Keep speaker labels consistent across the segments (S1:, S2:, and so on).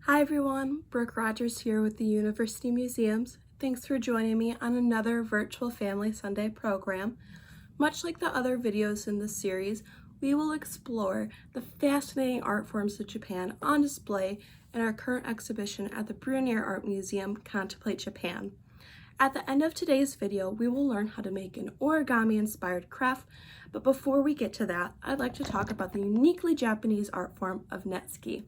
S1: Hi everyone, Brooke Rogers here with the University Museums. Thanks for joining me on another virtual Family Sunday program. Much like the other videos in this series, we will explore the fascinating art forms of Japan on display in our current exhibition at the Brunier Art Museum, Contemplate Japan. At the end of today's video, we will learn how to make an origami-inspired craft, but before we get to that, I'd like to talk about the uniquely Japanese art form of Netsuke.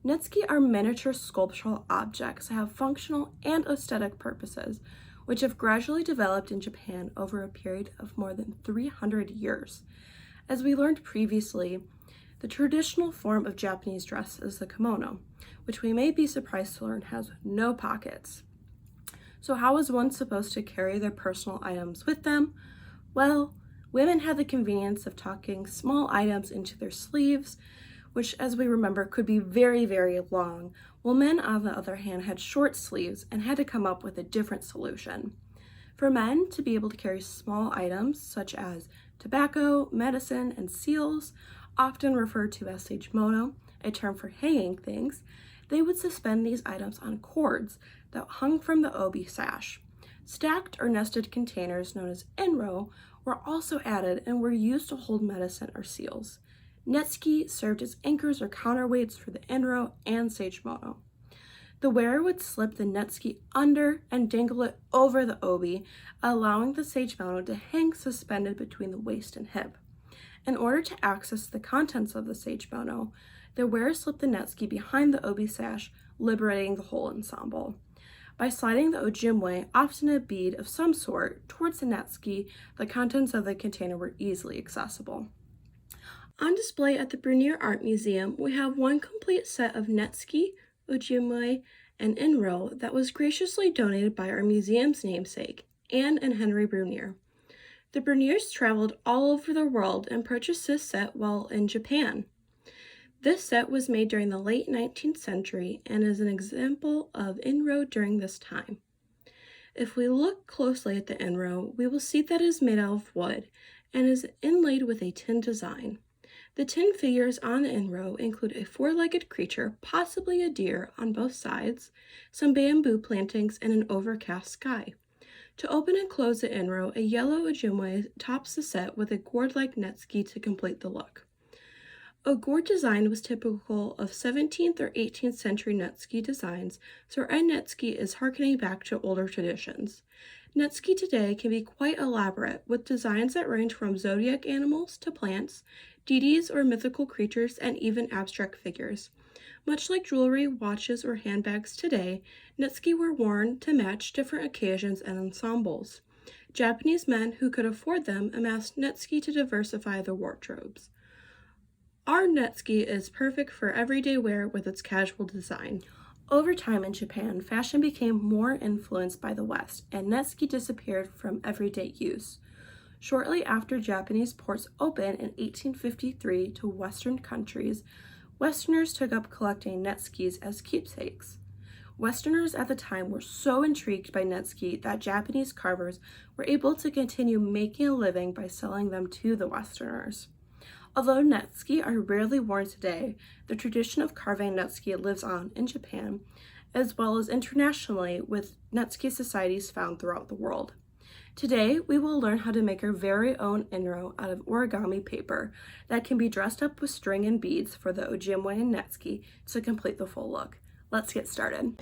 S1: Netsuke are miniature sculptural objects that have functional and aesthetic purposes, which have gradually developed in Japan over a period of more than 300 years. As we learned previously, the traditional form of Japanese dress is the kimono, which we may be surprised to learn has no pockets. So how is one supposed to carry their personal items with them? Well, women had the convenience of tucking small items into their sleeves, which, as we remember, could be very, very long, while men, on the other hand, had short sleeves and had to come up with a different solution. For men to be able to carry small items such as tobacco, medicine, and seals, often referred to as kimono, a term for hanging things, they would suspend these items on cords that hung from the obi sash. Stacked or nested containers known as enro were also added and were used to hold medicine or seals. Netsuke served as anchors or counterweights for the enro and kimono. The wearer would slip the netsuke under and dangle it over the obi, allowing the kimono to hang suspended between the waist and hip. In order to access the contents of the kimono, the wearer slipped the netsuke behind the obi sash, liberating the whole ensemble. By sliding the ojimwe, often a bead of some sort, towards the netsuke, the contents of the container were easily accessible. On display at the Brunier Art Museum, we have one complete set of netsuke, ojimwe, and enro that was graciously donated by our museum's namesake, Anne and Henry Brunier. The Bruniers traveled all over the world and purchased this set while in Japan. This set was made during the late 19th century and is an example of enro during this time. If we look closely at the enro, we will see that it is made out of wood and is inlaid with a tin design. The tin figures on the enro include a four-legged creature, possibly a deer, on both sides, some bamboo plantings, and an overcast sky. To open and close the enro, a yellow ojimwe tops the set with a gourd-like netsuke to complete the look. A gourd design was typical of 17th or 18th century netsuke designs, so our netsuke is harkening back to older traditions. Netsuke today can be quite elaborate, with designs that range from zodiac animals to plants, deities or mythical creatures, and even abstract figures. Much like jewelry, watches, or handbags today, netsuke were worn to match different occasions and ensembles. Japanese men who could afford them amassed netsuke to diversify their wardrobes. Our netsuke is perfect for everyday wear with its casual design. Over time in Japan, fashion became more influenced by the West, and netsuke disappeared from everyday use. Shortly after Japanese ports opened in 1853 to Western countries, Westerners took up collecting netsukes as keepsakes. Westerners at the time were so intrigued by netsuke that Japanese carvers were able to continue making a living by selling them to the Westerners. Although netsuke are rarely worn today, the tradition of carving netsuke lives on in Japan, as well as internationally, with netsuke societies found throughout the world. Today, we will learn how to make our very own enro out of origami paper that can be dressed up with string and beads for the ojimwe and netsuke to complete the full look. Let's get started.